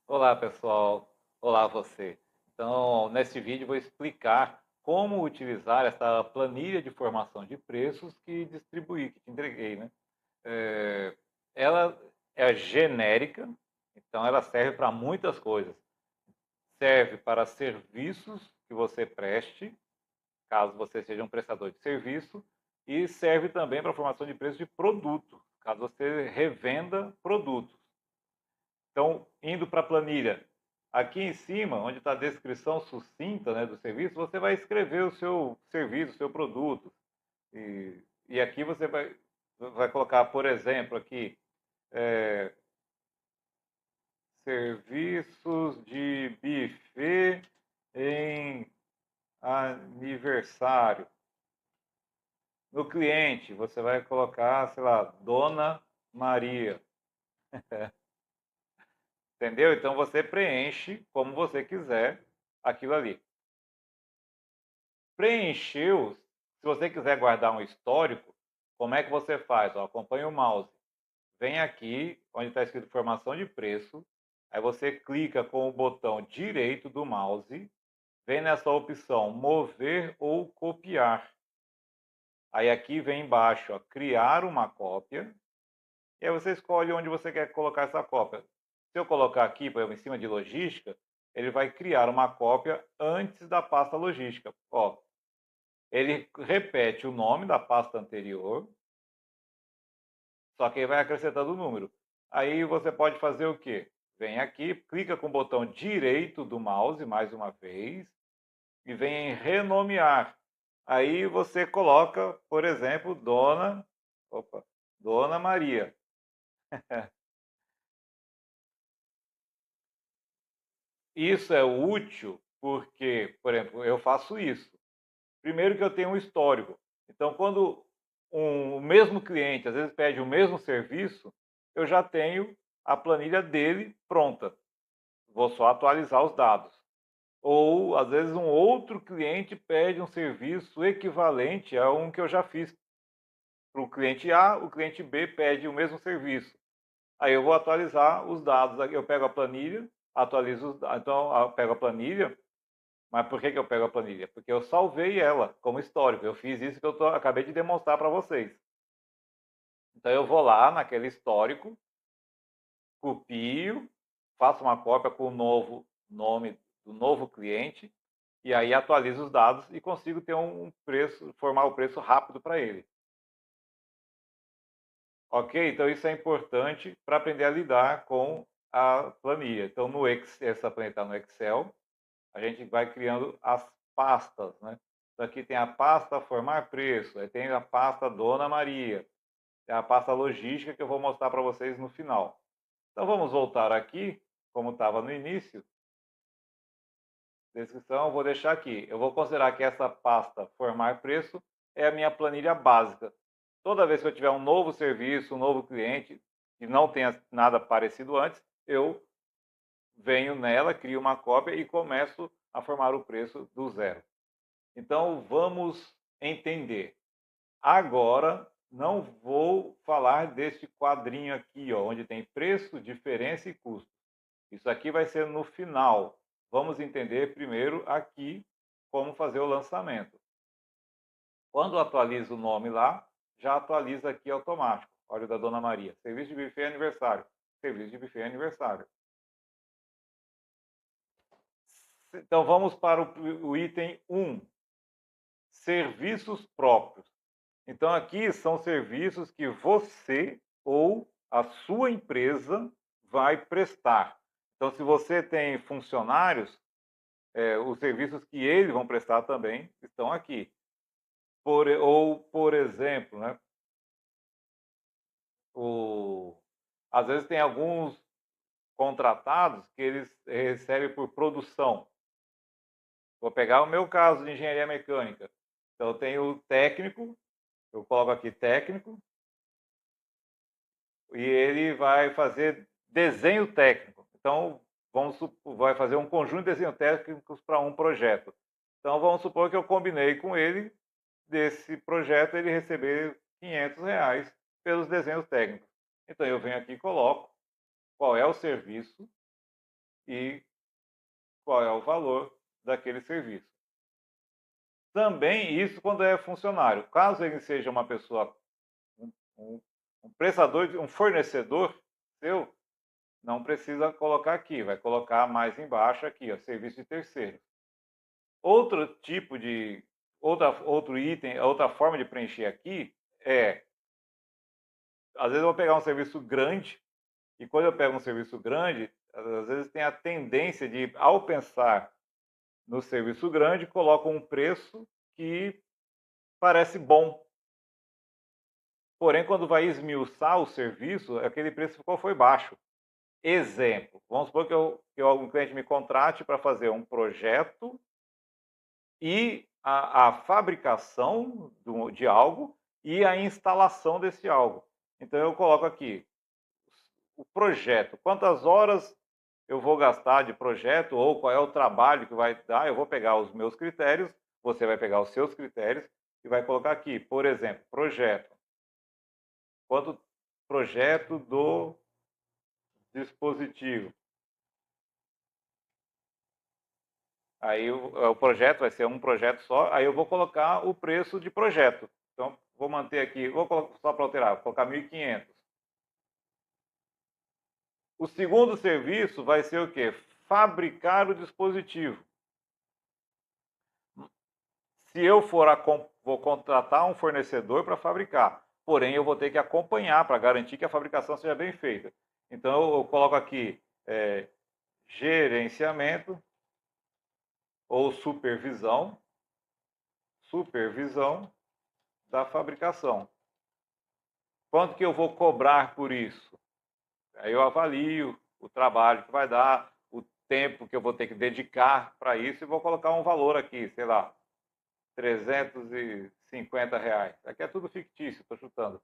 Olá, pessoal. Olá, você. Então, neste vídeo vou explicar como utilizar essa planilha de formação de preços que distribuí, que te entreguei, né? Ela é genérica, então ela serve para muitas coisas. Serve para serviços que você preste, caso você seja um prestador de serviço, e serve também para a formação de preços de produto, caso você revenda produtos. Então, indo para a planilha, aqui em cima, onde está a descrição sucinta, né, do serviço, você vai escrever o seu serviço, o seu produto. E aqui você vai colocar, por exemplo, aqui, é, serviços de buffet em aniversário. No cliente, você vai colocar, sei lá, Dona Maria. Entendeu? Então você preenche como você quiser aquilo ali. Preencheu, se você quiser guardar um histórico, como é que você faz? Ó, acompanha o mouse. Vem aqui, onde está escrito informação de preço. Aí você clica com o botão direito do mouse. Vem nessa opção mover ou copiar. Aí aqui vem embaixo, ó, criar uma cópia. E aí você escolhe onde você quer colocar essa cópia. Se eu colocar aqui, por exemplo, em cima de logística, ele vai criar uma cópia antes da pasta logística. Ó, ele repete o nome da pasta anterior, só que ele vai acrescentando o número. Aí você pode fazer o quê? Vem aqui, clica com o botão direito do mouse mais uma vez e vem em renomear. Aí você coloca, por exemplo, Dona Maria. Isso é útil porque, por exemplo, eu faço isso. Primeiro que eu tenho um histórico. Então, quando o mesmo cliente às vezes pede o mesmo serviço, eu já tenho a planilha dele pronta. Vou só atualizar os dados. Ou, às vezes, um outro cliente pede um serviço equivalente a um que eu já fiz. Para o cliente A, o cliente B pede o mesmo serviço. Aí eu vou atualizar os dados. Eu pego a planilha, atualizo os dados. Então, eu pego a planilha. Mas por que eu pego a planilha? Porque eu salvei ela como histórico. Eu fiz isso que acabei de demonstrar para vocês. Então eu vou lá naquele histórico, copio, faço uma cópia com o novo nome do novo cliente e aí atualizo os dados e consigo ter um preço, formar o preço rápido para ele. Ok? Então isso é importante para aprender a lidar com a planilha. Então no Excel, essa planilha está no Excel, a gente vai criando as pastas, né? Então aqui tem a pasta formar preço, aí tem a pasta Dona Maria, tem a pasta logística que eu vou mostrar para vocês no final. Então vamos voltar aqui, como estava no início, descrição, eu vou deixar aqui. Eu vou considerar que essa pasta formar preço é a minha planilha básica. Toda vez que eu tiver um novo serviço, um novo cliente, e não tenha nada parecido antes, eu venho nela, crio uma cópia e começo a formar o preço do zero. Então vamos entender. Agora não vou falar deste quadrinho aqui, ó, onde tem preço, diferença e custo. Isso aqui vai ser no final. Vamos entender primeiro aqui como fazer o lançamento. Quando atualiza o nome lá, já atualiza aqui automático. Olha o da Dona Maria. Serviço de buffet aniversário. Serviço de buffet aniversário. Então vamos para o item 1. Serviços próprios. Então aqui são serviços que você ou a sua empresa vai prestar. Então se você tem funcionários, os serviços que eles vão prestar também estão aqui. Por exemplo, né, às vezes tem alguns contratados que eles recebem por produção. Vou pegar o meu caso de engenharia mecânica. Então eu tenho o técnico, eu coloco aqui técnico, e ele vai fazer desenho técnico. Então, vai fazer um conjunto de desenhos técnicos para um projeto. Então, vamos supor que eu combinei com ele, desse projeto, ele receber R$ 500 pelos desenhos técnicos. Então, eu venho aqui e coloco qual é o serviço e qual é o valor daquele serviço. Também isso quando é funcionário. Caso ele seja uma pessoa, um prestador, um fornecedor seu, não precisa colocar aqui, vai colocar mais embaixo aqui, ó, serviço de terceiro. Outro tipo de, outro item, outra forma de preencher aqui é, às vezes eu vou pegar um serviço grande, e quando eu pego um serviço grande, às vezes tem a tendência de, ao pensar no serviço grande, coloco um preço que parece bom. Porém, quando vai esmiuçar o serviço, aquele preço qual foi baixo. Exemplo, vamos supor que um cliente me contrate para fazer um projeto e a fabricação de algo e a instalação desse algo. Então, eu coloco aqui o projeto, quantas horas eu vou gastar de projeto ou qual é o trabalho que vai dar. Eu vou pegar os meus critérios, você vai pegar os seus critérios e vai colocar aqui, por exemplo, projeto. Quanto projeto do dispositivo. Aí o projeto vai ser um projeto só, aí eu vou colocar o preço de projeto. Então, vou manter aqui, vou colocar, só para alterar, vou colocar 1.500. O segundo serviço vai ser o quê? Fabricar o dispositivo. Se eu vou contratar um fornecedor para fabricar, porém eu vou ter que acompanhar para garantir que a fabricação seja bem feita. Então eu coloco aqui gerenciamento ou supervisão da fabricação. Quanto que eu vou cobrar por isso? Aí eu avalio o trabalho que vai dar, o tempo que eu vou ter que dedicar para isso e vou colocar um valor aqui, sei lá, R$350. Aqui é tudo fictício, estou chutando.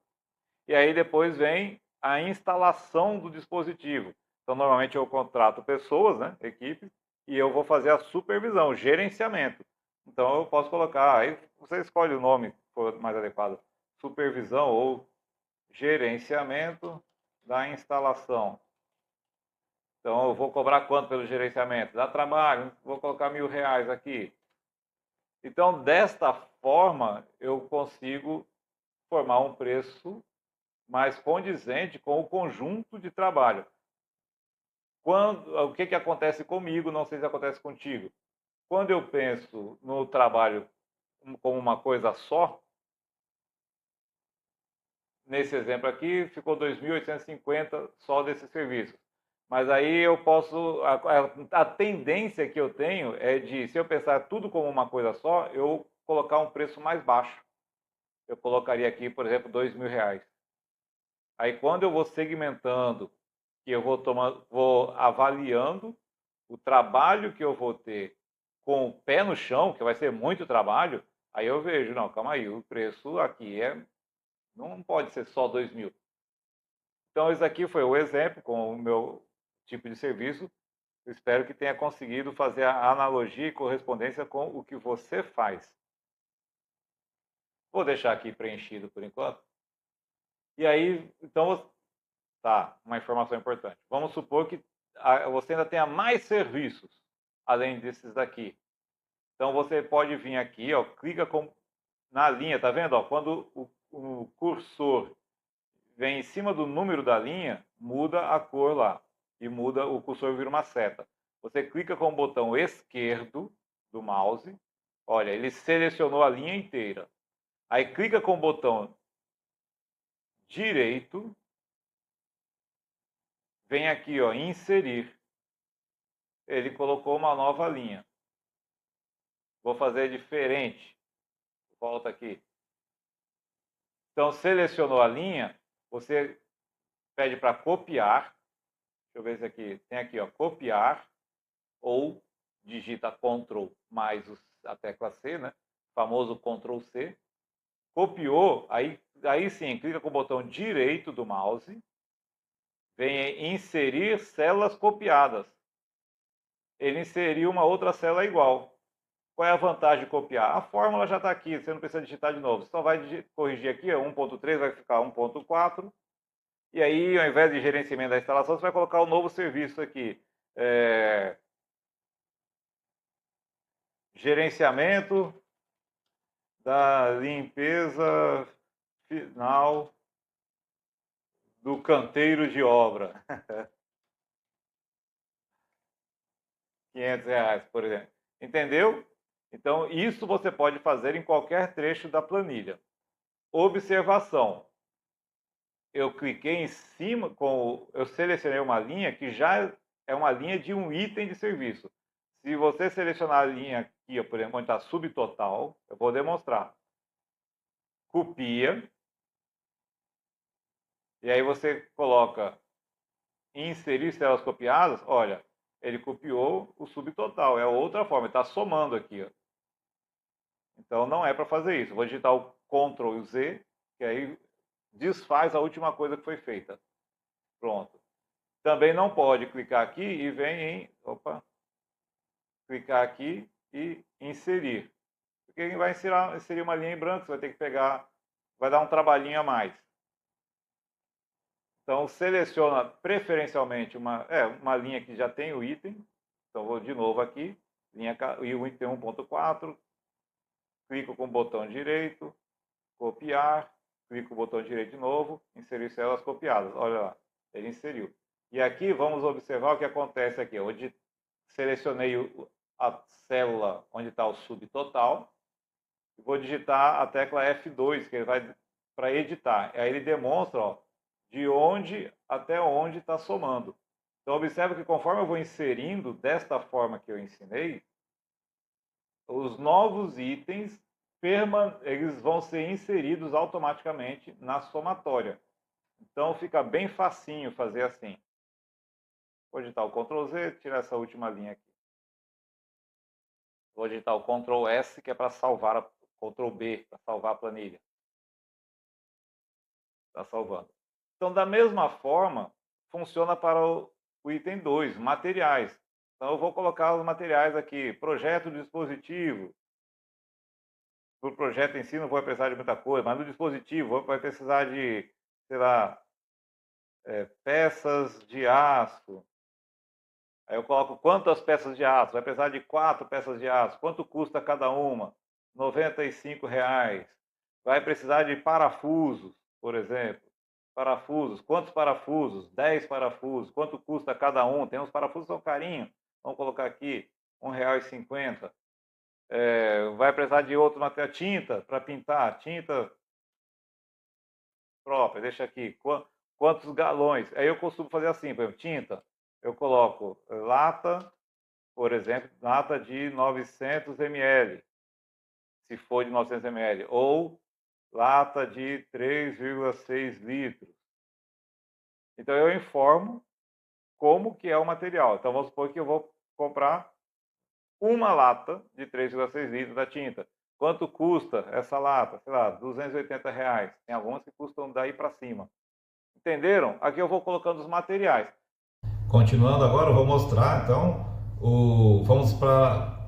E aí depois vem a instalação do dispositivo. Então, normalmente eu contrato pessoas, né, equipe, e eu vou fazer a supervisão, o gerenciamento. Então, eu posso colocar, aí você escolhe o nome que for mais adequado, supervisão ou gerenciamento da instalação. Então, eu vou cobrar quanto pelo gerenciamento? Dá trabalho, vou colocar R$1.000 aqui. Então, desta forma, eu consigo formar um preço mais condizente com o conjunto de trabalho. O que acontece comigo, não sei se acontece contigo. Quando eu penso no trabalho como uma coisa só, nesse exemplo aqui, ficou 2.850 só desse serviço. Mas aí eu posso, a tendência que eu tenho é de, se eu pensar tudo como uma coisa só, eu colocar um preço mais baixo. Eu colocaria aqui, por exemplo, R$2.000. Aí quando eu vou segmentando, que eu vou avaliando o trabalho que eu vou ter com o pé no chão, que vai ser muito trabalho, aí eu vejo, não, calma aí, o preço aqui não pode ser só 2.000. Então, esse aqui foi o exemplo com o meu tipo de serviço. Eu espero que tenha conseguido fazer a analogia e correspondência com o que você faz. Vou deixar aqui preenchido por enquanto. E aí, então, tá, uma informação importante. Vamos supor que você ainda tenha mais serviços, além desses daqui. Então, você pode vir aqui, ó, clica na linha, tá vendo? Ó, quando o cursor vem em cima do número da linha, muda a cor lá. E muda, o cursor vira uma seta. Você clica com o botão esquerdo do mouse. Olha, ele selecionou a linha inteira. Aí clica com o botão direito. Vem aqui, ó, inserir. Ele colocou uma nova linha. Vou fazer diferente. Volta aqui. Então, selecionou a linha, você pede para copiar. Deixa eu ver se aqui tem aqui, ó, copiar, ou digita Ctrl mais a tecla C, né? O famoso Ctrl C. Copiou, aí sim, clica com o botão direito do mouse, vem em inserir células copiadas. Ele inseriu uma outra célula igual. Qual é a vantagem de copiar? A fórmula já está aqui, você não precisa digitar de novo. Você só vai corrigir aqui, 1.3 vai ficar 1.4. E aí, ao invés de gerenciamento da instalação, você vai colocar o novo serviço aqui. Gerenciamento da limpeza final do canteiro de obra. R$ 500, por exemplo. Entendeu? Então, isso você pode fazer em qualquer trecho da planilha. Observação. Eu cliquei em cima, eu selecionei uma linha que já é uma linha de um item de serviço. Se você selecionar a linha aqui, por exemplo, onde está subtotal, eu vou demonstrar. Copia. E aí você coloca inserir células copiadas. Olha, ele copiou o subtotal. É outra forma, ele está somando aqui. Ó. Então não é para fazer isso. Vou digitar o Ctrl Z, que aí desfaz a última coisa que foi feita. Pronto. Também não pode clicar aqui e vem em... Opa! Clicar aqui e inserir. Porque ele vai inserir uma linha em branco, você vai ter que pegar... Vai dar um trabalhinho a mais. Então, seleciona preferencialmente uma linha que já tem o item. Então, vou de novo aqui. Linha item 1.4. Clico com o botão direito. Copiar. Clico com o botão direito de novo. Inserir células copiadas. Olha lá. Ele inseriu. E aqui vamos observar o que acontece aqui. Onde selecionei a célula onde está o subtotal. Vou digitar a tecla F2, que ele vai para editar. Aí ele demonstra, ó, de onde até onde está somando. Então, observa que conforme eu vou inserindo desta forma que eu ensinei, os novos itens eles vão ser inseridos automaticamente na somatória. Então, fica bem facinho fazer assim. Vou digitar o Ctrl Z, tirar essa última linha aqui. Vou digitar o Ctrl S, que é para salvar, Ctrl B, para salvar a planilha. Está salvando. Então, da mesma forma, funciona para o item 2, materiais. Então, eu vou colocar os materiais aqui. Projeto do dispositivo. Para o projeto em si não vai precisar de muita coisa, mas no dispositivo vai precisar de, sei lá, peças de aço. Aí eu coloco quantas peças de aço. Vai precisar de 4 peças de aço. Quanto custa cada uma? R$ 95. Vai precisar de parafusos, por exemplo. Parafusos. Quantos parafusos? 10 parafusos. Quanto custa cada um? Tem uns parafusos que são carinhos. Vamos colocar aqui R$ 1,50. Vai precisar de outro material. Tinta para pintar. Tinta própria. Deixa aqui. Quantos galões? Aí eu costumo fazer assim, por exemplo, tinta. Eu coloco lata, por exemplo, lata de 900 ml. Se for de 900 ml. Ou lata de 3,6 litros. Então, eu informo como que é o material. Então, vamos supor que eu vou comprar uma lata de 3,6 litros da tinta. Quanto custa essa lata? Sei lá, R$ 280. Tem algumas que custam daí para cima. Entenderam? Aqui eu vou colocando os materiais. Continuando agora, eu vou mostrar, então, vamos para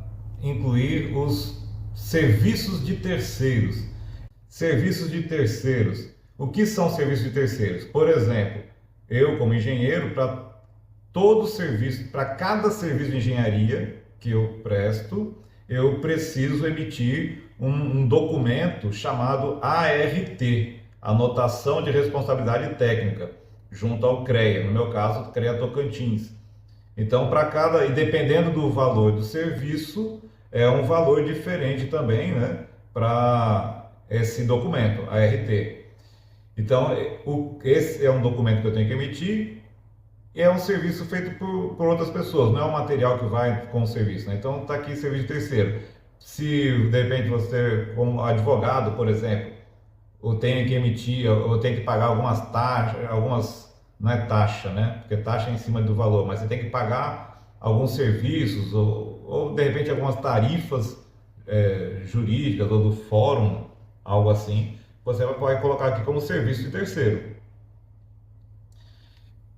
incluir os serviços de terceiros. Serviços de terceiros. O que são serviços de terceiros? Por exemplo, eu como engenheiro, para cada serviço de engenharia que eu presto, eu preciso emitir um documento chamado ART, Anotação de Responsabilidade Técnica, junto ao CREA, no meu caso, CREA Tocantins. Então, e dependendo do valor do serviço, é um valor diferente também, né, para esse documento, ART. Então, esse é um documento que eu tenho que emitir e é um serviço feito por outras pessoas, não é um material que vai com o serviço, né? Então, está aqui serviço de terceiro. Se, de repente, você, como advogado, por exemplo, ou tem que emitir, ou tem que pagar algumas taxas, não é taxa, né? Porque taxa é em cima do valor, mas você tem que pagar alguns serviços, ou de repente algumas tarifas jurídicas, ou do fórum, algo assim, você vai colocar aqui como serviço de terceiro.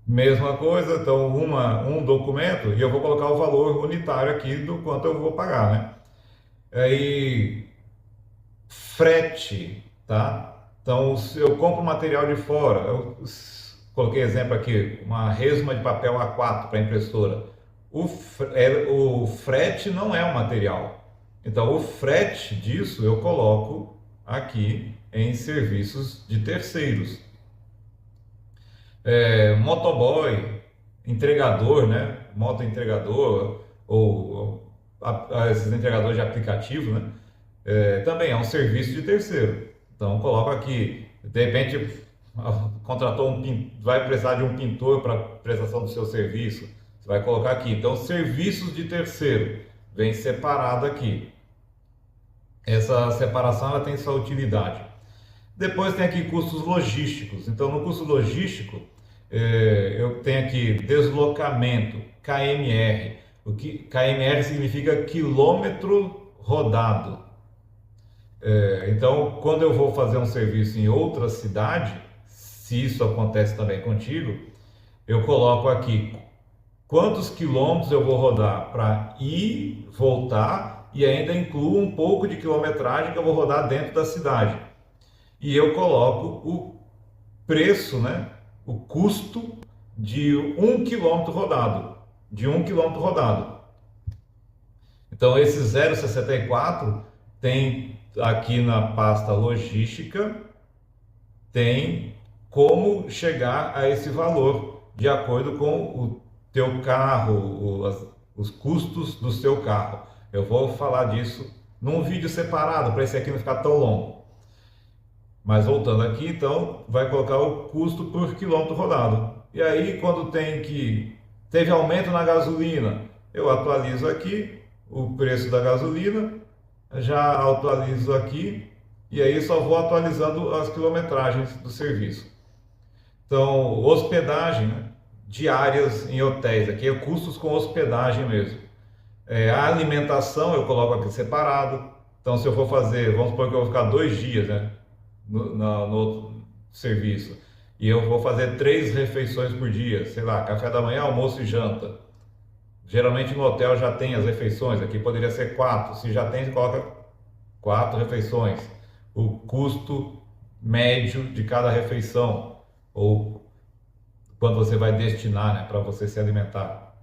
Mesma coisa, então um documento, e eu vou colocar o valor unitário aqui do quanto eu vou pagar, né? Aí, frete, tá? Então, se eu compro material de fora, eu coloquei exemplo aqui, uma resma de papel A4 para impressora, o frete não é um material. Então, o frete disso eu coloco aqui em serviços de terceiros. Motoboy, entregador, né? Moto entregador ou esses entregadores de aplicativo, né? Também é um serviço de terceiro. Então, coloco aqui, de repente, contratou vai precisar de um pintor para prestação do seu serviço. Você vai colocar aqui. Então, serviços de terceiro vem separado aqui. Essa separação ela tem sua utilidade. Depois tem aqui custos logísticos. Então, no custo logístico, eu tenho aqui deslocamento, KMR. O que KMR significa quilômetro rodado. Então, quando eu vou fazer um serviço em outra cidade, se isso acontece também contigo, eu coloco aqui quantos quilômetros eu vou rodar para ir, voltar e ainda incluo um pouco de quilometragem que eu vou rodar dentro da cidade. E eu coloco o preço, né, o custo de 1 quilômetro rodado, Então, esse 0,64 tem aqui na pasta logística, tem como chegar a esse valor de acordo com o teu carro, os custos do seu carro. Eu vou falar disso num vídeo separado para esse aqui não ficar tão longo. Mas voltando aqui, então, vai colocar o custo por quilômetro rodado. E aí, quando teve aumento na gasolina, eu atualizo aqui o preço da gasolina, já atualizo aqui, e aí só vou atualizando as quilometragens do serviço. Então, hospedagem, né? Diárias em hotéis, aqui é custos com hospedagem mesmo. A alimentação eu coloco aqui separado. Então, se eu for fazer, vamos supor que eu vou ficar 2 dias, né, no outro serviço, e eu vou fazer 3 refeições por dia, sei lá, café da manhã, almoço e janta. Geralmente no hotel já tem as refeições, aqui poderia ser 4. Se já tem, você coloca 4 refeições. O custo médio de cada refeição, ou quando você vai destinar, né, para você se alimentar.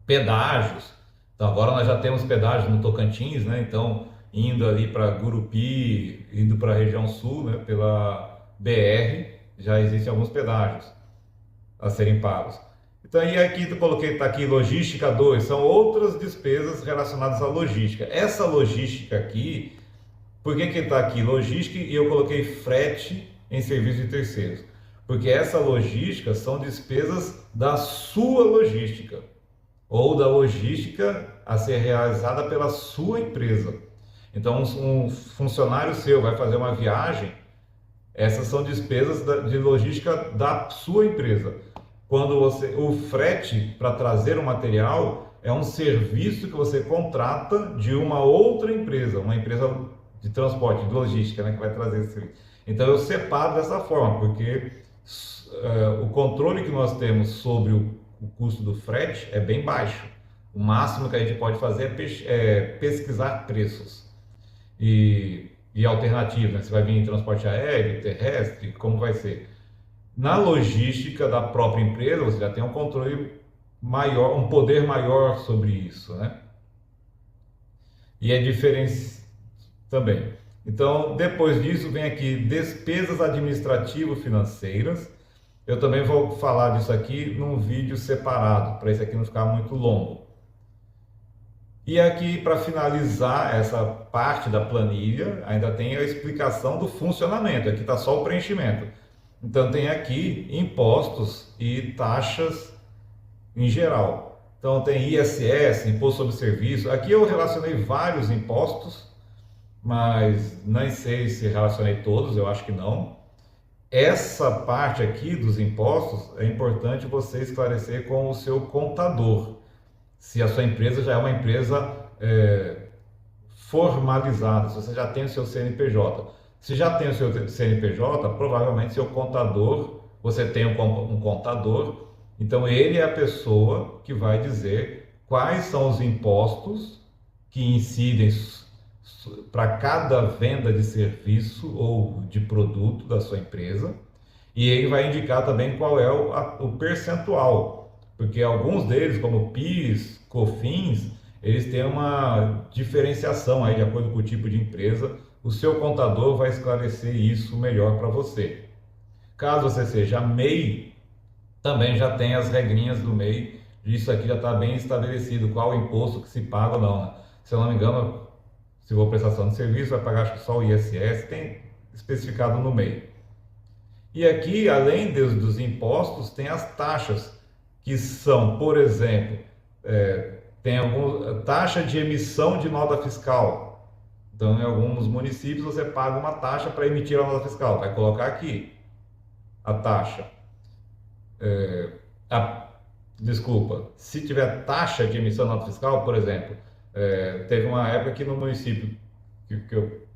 Pedágios. Então agora nós já temos pedágios no Tocantins, né? Então indo ali para Gurupi, indo para a região sul, né, pela BR, já existem alguns pedágios a serem pagos. Então, e aqui eu coloquei, está aqui logística 2, são outras despesas relacionadas à logística. Essa logística aqui, por que está aqui logística e eu coloquei frete em serviço de terceiros? Porque essa logística são despesas da sua logística, ou da logística a ser realizada pela sua empresa. Então, um funcionário seu vai fazer uma viagem, essas são despesas de logística da sua empresa. Quando o frete para trazer o material é um serviço que você contrata de uma outra empresa, uma empresa de transporte, de logística, né, que vai trazer esse serviço. Então eu separo dessa forma, porque o controle que nós temos sobre o custo do frete é bem baixo. O máximo que a gente pode fazer é pesquisar preços e alternativas, né? Se vai vir em transporte aéreo, terrestre, como vai ser. Na logística da própria empresa, você já tem um controle maior, um poder maior sobre isso, né? E é diferente também. Então, depois disso, vem aqui despesas administrativo-financeiras. Eu também vou falar disso aqui num vídeo separado, para isso aqui não ficar muito longo. E aqui, para finalizar essa parte da planilha, ainda tem a explicação do funcionamento. Aqui está só o preenchimento. Então, tem aqui impostos e taxas em geral. Então, tem ISS, Imposto sobre Serviço. Aqui eu relacionei vários impostos, mas nem sei se relacionei todos, eu acho que não. Essa parte aqui dos impostos é importante você esclarecer com o seu contador. Se a sua empresa já é uma empresa formalizada, se você já tem o seu CNPJ. Se já tem o seu CNPJ, provavelmente seu contador, você tem um contador, então ele é a pessoa que vai dizer quais são os impostos que incidem para cada venda de serviço ou de produto da sua empresa, e ele vai indicar também qual é o percentual, porque alguns deles, como PIS, COFINS, eles têm uma diferenciação aí de acordo com o tipo de empresa. O seu contador vai esclarecer isso melhor para você. Caso você seja MEI, também já tem as regrinhas do MEI, isso aqui já está bem estabelecido, qual o imposto que se paga ou não, né? Se eu não me engano, se for prestação de serviço, vai pagar acho que só o ISS, tem especificado no MEI. E aqui, além dos impostos, tem as taxas, que são, por exemplo, tem taxa de emissão de nota fiscal. Então, em alguns municípios, você paga uma taxa para emitir a nota fiscal. Vai colocar aqui a taxa. Desculpa, se tiver taxa de emissão de nota fiscal, por exemplo, teve uma época que no município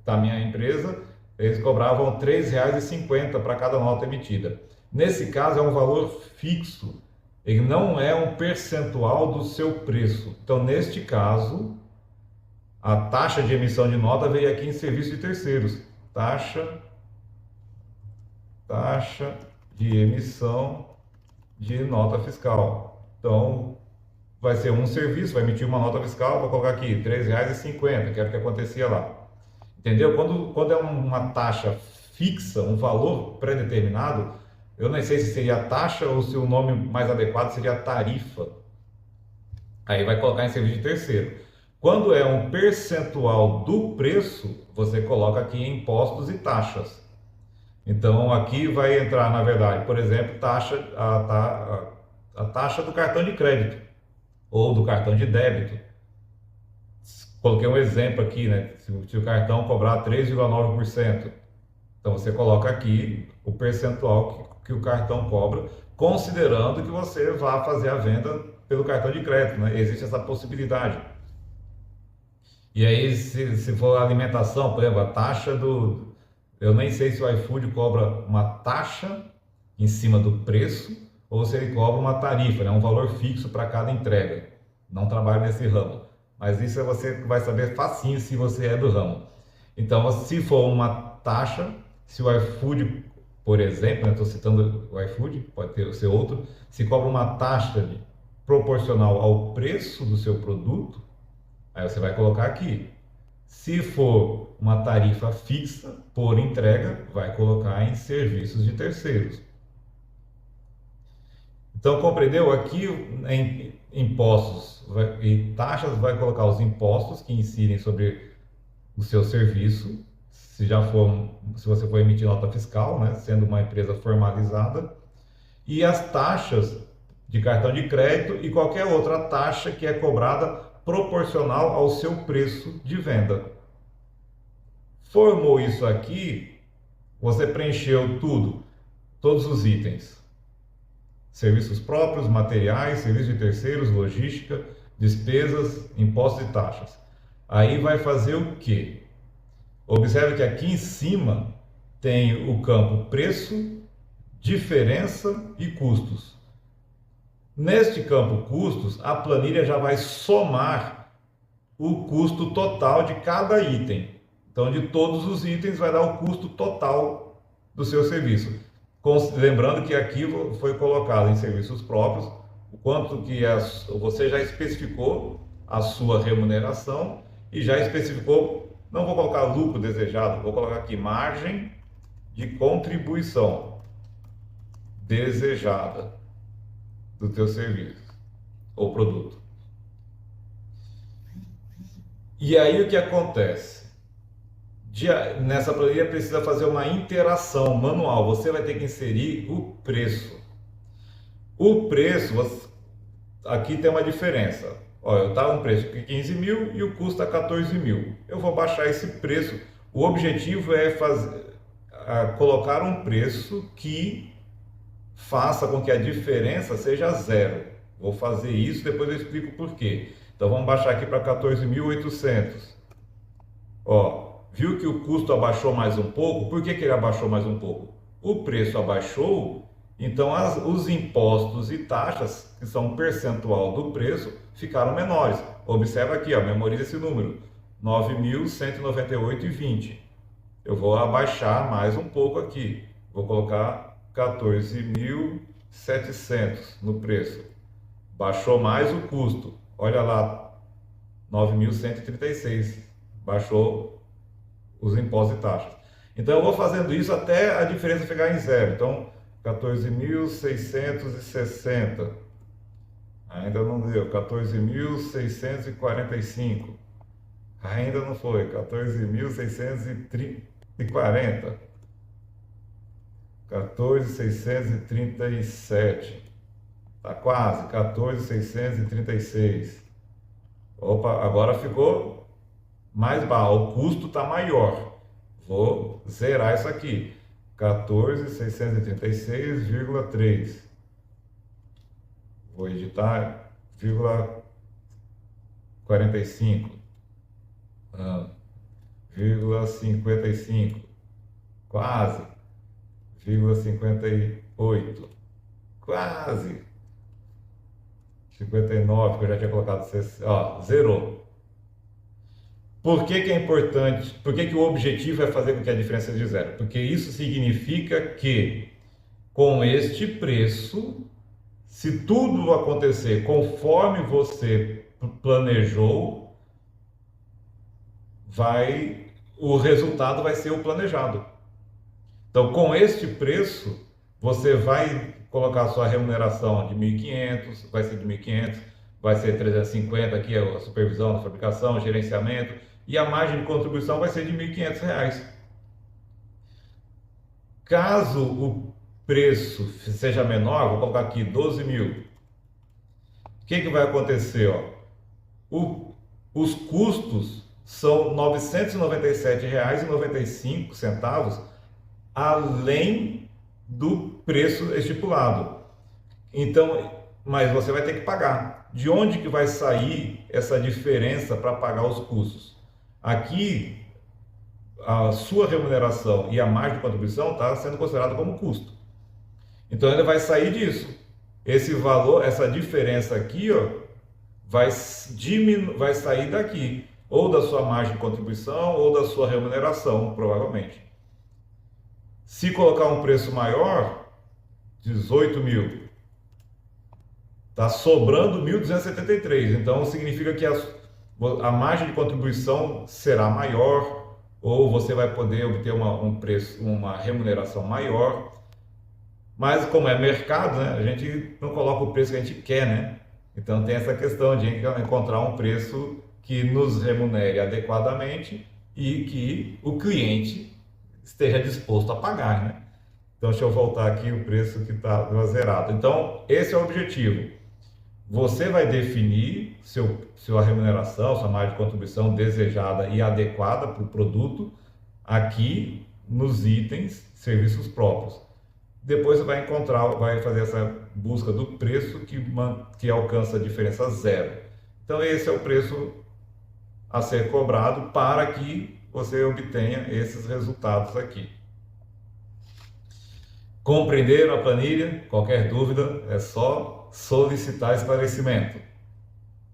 da minha empresa, eles cobravam R$ 3,50 para cada nota emitida. Nesse caso, é um valor fixo, ele não é um percentual do seu preço. Então, neste caso, a taxa de emissão de nota veio aqui em serviço de terceiros. Taxa de emissão de nota fiscal. Então, vai ser um serviço, vai emitir uma nota fiscal, vou colocar aqui R$ 3,50, que era o que acontecia lá. Entendeu? Quando é uma taxa fixa, um valor pré-determinado, eu nem sei se seria a taxa ou se o nome mais adequado seria a tarifa. Aí vai colocar em serviço de terceiro. Quando é um percentual do preço, você coloca aqui impostos e taxas. Então aqui vai entrar, na verdade, por exemplo, a taxa do cartão de crédito ou do cartão de débito. Coloquei um exemplo aqui, né? Se o cartão cobrar 3,9%, então você coloca aqui o percentual que o cartão cobra, considerando que você vá fazer a venda pelo cartão de crédito, né? Existe essa possibilidade. E aí, se for alimentação, por exemplo, a taxa do... Eu nem sei se o iFood cobra uma taxa em cima do preço ou se ele cobra uma tarifa, né? Um valor fixo para cada entrega. Não trabalho nesse ramo. Mas isso você vai saber facinho se você é do ramo. Então, se for uma taxa, se o iFood, por exemplo, estou citando o iFood, pode ser outro, se cobra uma taxa proporcional ao preço do seu produto, aí você vai colocar aqui. Se for uma tarifa fixa por entrega, vai colocar em serviços de terceiros. Então, compreendeu? Aqui em impostos e taxas vai colocar os impostos que incidem sobre o seu serviço, se você for emitir nota fiscal, né, sendo uma empresa formalizada, e as taxas de cartão de crédito e qualquer outra taxa que é cobrada proporcional ao seu preço de venda. Formou isso aqui, você preencheu tudo, todos os itens. Serviços próprios, materiais, serviços de terceiros, logística, despesas, impostos e taxas. Aí vai fazer o quê? Observe que aqui em cima tem o campo preço, diferença e custos. Neste campo custos, a planilha já vai somar o custo total de cada item. Então, de todos os itens, vai dar o custo total do seu serviço. Lembrando que aqui foi colocado em serviços próprios o quanto que você já especificou a sua remuneração e já especificou, não vou colocar lucro desejado, vou colocar aqui margem de contribuição desejada do teu serviço ou produto. E aí o que acontece? Nessa planilha precisa fazer uma interação manual. Você vai ter que inserir o preço. O preço, aqui tem uma diferença. Olha, eu estava um preço de 15 mil e o custo é 14 mil. Eu vou baixar esse preço. O objetivo é colocar um preço que faça com que a diferença seja zero. Vou fazer isso, depois eu explico por quê. Então vamos baixar aqui para 14.800. Ó. Viu que o custo abaixou mais um pouco? Por que ele abaixou mais um pouco? O preço abaixou, então os impostos e taxas, que são um percentual do preço, ficaram menores. Observa aqui, ó, memoriza esse número, 9.198,20. Eu vou abaixar mais um pouco aqui, vou colocar 14.700 no preço. baixou mais o custo. Olha lá, 9.136, baixou os impostos e taxas. Então eu vou fazendo isso até a diferença ficar em zero. Então, 14.660, ainda não deu, 14.645, ainda não foi, 14.640, 14.637, tá quase, 14.636. Opa, agora ficou mais baixo, o custo está maior. Vou zerar isso aqui, 14.636,3. Vou editar, 45, 55, quase, 58, quase, 59, que eu já tinha colocado, ó, zerou. Por que que é importante? Por que que o objetivo é fazer com que a diferença seja de zero? Porque isso significa que, com este preço, se tudo acontecer conforme você planejou, o resultado vai ser o planejado. Então, com este preço, você vai colocar a sua remuneração de 1.500, vai ser de 1.500, vai ser 350, aqui é a supervisão da fabricação, gerenciamento, e a margem de contribuição vai ser de R$ 1.500. Caso o preço seja menor, vou colocar aqui 12 mil, o que vai acontecer? Os custos são R$ 997,95, além do preço estipulado. Então, mas você vai ter que pagar. De onde que vai sair essa diferença para pagar os custos? Aqui, a sua remuneração e a margem de contribuição está sendo considerada como custo. Então, ele vai sair disso. Esse valor, essa diferença aqui, ó, vai sair daqui, ou da sua margem de contribuição, ou da sua remuneração, provavelmente. Se colocar um preço maior, 18 mil, está sobrando 1.273. Então, significa que a margem de contribuição será maior, ou você vai poder obter uma remuneração maior. Mas, como é mercado, né, a gente não coloca o preço que a gente quer, né? Então, tem essa questão de encontrar um preço que nos remunere adequadamente e que o cliente esteja disposto a pagar, né? Então, deixa eu voltar aqui o preço que está zerado. Então, esse é o objetivo. Você vai definir sua remuneração, sua margem de contribuição desejada e adequada para o produto aqui nos itens serviços próprios. Depois você vai fazer essa busca do preço que alcança a diferença zero. Então, esse é o preço a ser cobrado para que você obtenha esses resultados aqui. Compreenderam a planilha? Qualquer dúvida é só solicitar esclarecimento.